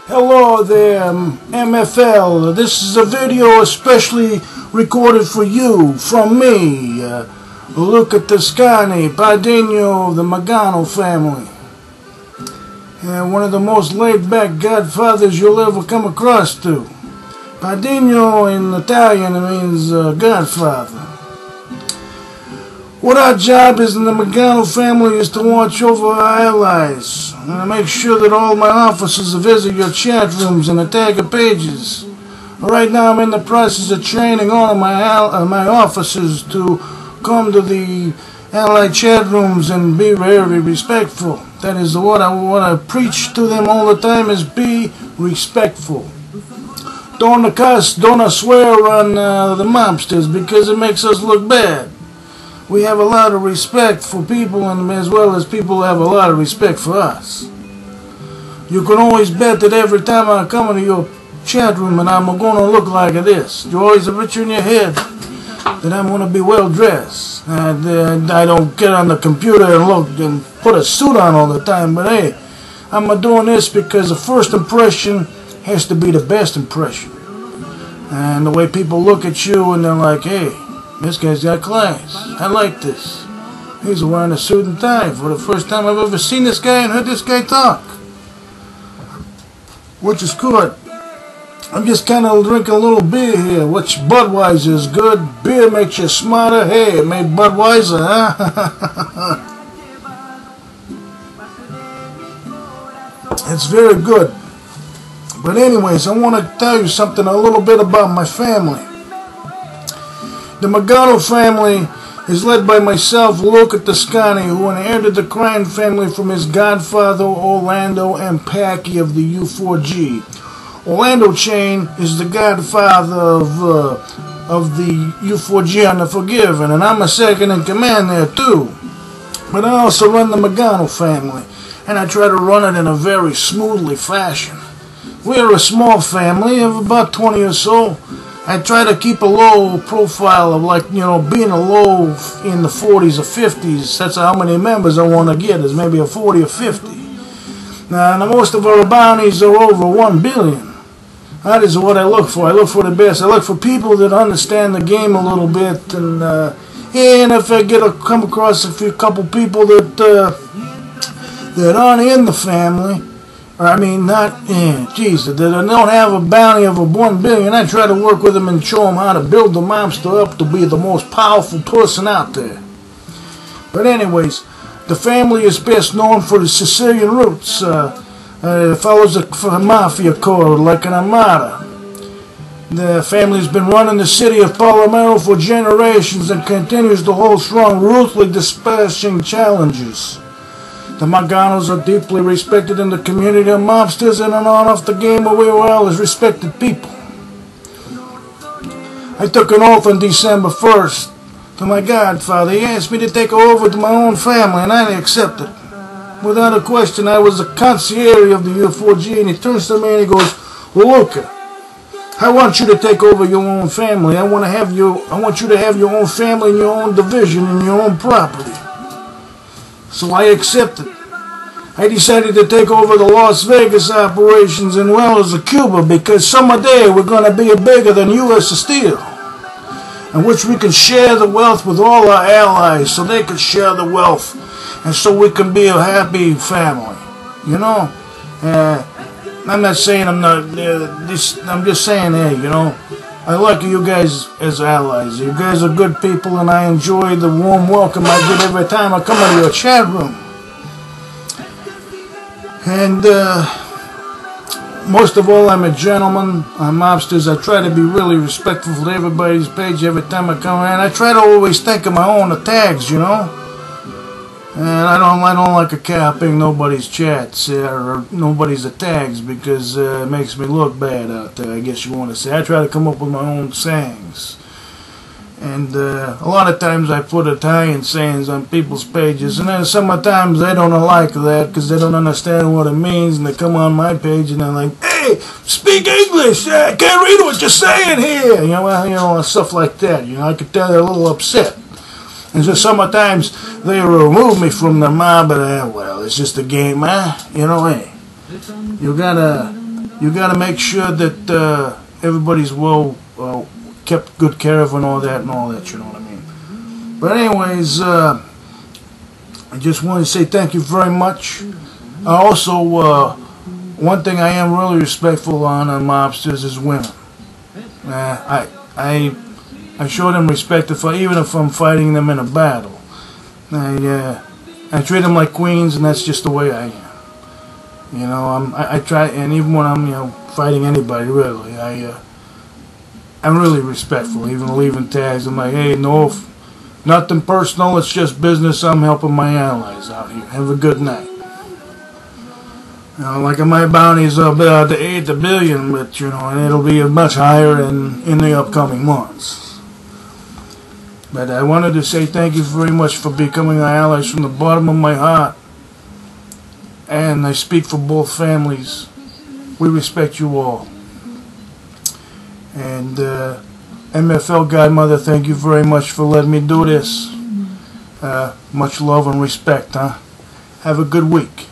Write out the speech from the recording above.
Hello there, MFL. This is a video especially recorded for you, from me. Look at Toscani, Padino of the Magano family. One of the most laid-back godfathers you'll ever come across to. Padino in Italian means godfather. What our job is in the Magano family is to watch over our allies and to make sure that all my officers visit your chat rooms and attack your pages. Right now I'm in the process of training all of my officers to come to the allied chat rooms and be very respectful. That is what I preach to them all the time, is be respectful. Don't cuss, don't swear on the mobsters, because it makes us look bad. We have a lot of respect for people, and as well as people have a lot of respect for us. You can always bet that every time I come into your chat room and I'm going to look like this. You always have it in your head that I'm going to be well dressed. And I don't get on the computer and look and put a suit on all the time, but hey, I'm doing this because the first impression has to be the best impression. And the way people look at you and they're like, hey, this guy's got class. I like this. He's wearing a suit and tie. For the first time I've ever seen this guy and heard this guy talk. Which is good. I'm just kind of drinking a little beer here. Which Budweiser is good. Beer makes you smarter. Hey, it made Budweiser, huh? It's very good. But anyways, I want to tell you something a little bit about my family. The Magano family is led by myself, Luca Toscani, who inherited the crime family from his godfather Orlando and Packy of the U4G. Orlando Chain is the godfather of the U4G on the Forgiven, and I'm a second in command there too. But I also run the Magano family, and I try to run it in a very smoothly fashion. We're a small family of about 20 or so. I try to keep a low profile of, like, you know, being a low in the 40s or 50s. That's how many members I want to get, is maybe a 40 or 50. Now, most of our bounties are over 1 billion. That is what I look for. I look for the best. I look for people that understand the game a little bit. And if I come across a couple people that aren't in the family, or I mean, that don't have a bounty of 1 billion, I try to work with them and show them how to build the mobster up to be the most powerful person out there. But anyways, the family is best known for the Sicilian roots. It follows a mafia code, like an armada. The family's been running the city of Palermo for generations and continues to hold strong, ruthlessly dispatching challenges. The Maganos are deeply respected in the community of mobsters, and on off the game we were all as respected people. I took an oath on December 1st to my godfather. He asked me to take over to my own family, and I accepted. Without a question, I was a concierge of the U4G, and he turns to me and he goes, Luca, I want you to take over your own family. I want you to have your own family and your own division and your own property. So I accepted. I decided to take over the Las Vegas operations as well as the Cuba, because someday we're going to be bigger than U.S. Steel, in which we can share the wealth with all our allies so they can share the wealth, and so we can be a happy family. You know, I'm not saying I'm just saying, hey, you know, I like you guys as allies. You guys are good people, and I enjoy the warm welcome I get every time I come into your chat room. And most of all, I'm a gentleman. I'm mobsters. I try to be really respectful to everybody's page every time I come in. I try to always think of my own tags, you know. And I don't like capping nobody's chats or nobody's tags, because it makes me look bad out there, I guess you want to say. I try to come up with my own sayings. And a lot of times I put Italian sayings on people's pages, and then sometimes they don't like that because they don't understand what it means, and they come on my page and they're like, hey, speak English, I can't read what you're saying here, you know, stuff like that. You know, I could tell they're a little upset. And so sometimes they remove me from the mob, but well, it's just a game, huh? You know, hey, you gotta you got to make sure that everybody's kept good care of and all that, you know what I mean. But anyways, I just want to say thank you very much. Also, one thing I am really respectful on mobsters is women. I show them respect even if I'm fighting them in a battle. I treat them like queens, and that's just the way I am. You know, I try, and even when I'm fighting anybody, really, I'm really respectful. Even leaving tags, I'm like, hey, no, nothing personal. It's just business. I'm helping my allies out here. Have a good night. You know, like my bounty's up to 8 billion, but and it'll be much higher in the upcoming months. But I wanted to say thank you very much for becoming our allies from the bottom of my heart. And I speak for both families. We respect you all. And MFL Godmother, thank you very much for letting me do this. Much love and respect, huh? Have a good week.